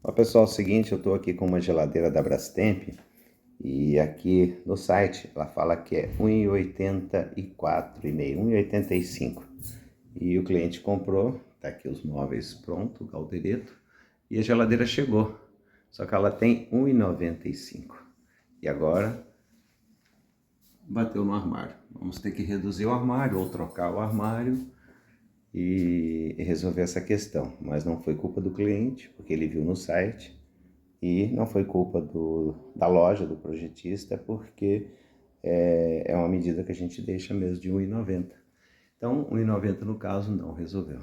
Ó, pessoal, é o seguinte, eu estou aqui com uma geladeira da Brastemp e aqui no site ela fala que é 1,84,5, 1,85. E o cliente comprou, tá aqui os móveis pronto, o caldereto, e a geladeira chegou. Só que ela tem 1,95. E agora bateu no armário. Vamos ter que reduzir o armário ou trocar o armário e resolver essa questão. Mas não foi culpa do cliente, porque ele viu no site. E não foi culpa da loja, do projetista, porque é uma medida que a gente deixa mesmo de 1,90. Então, 1,90 no caso não resolveu.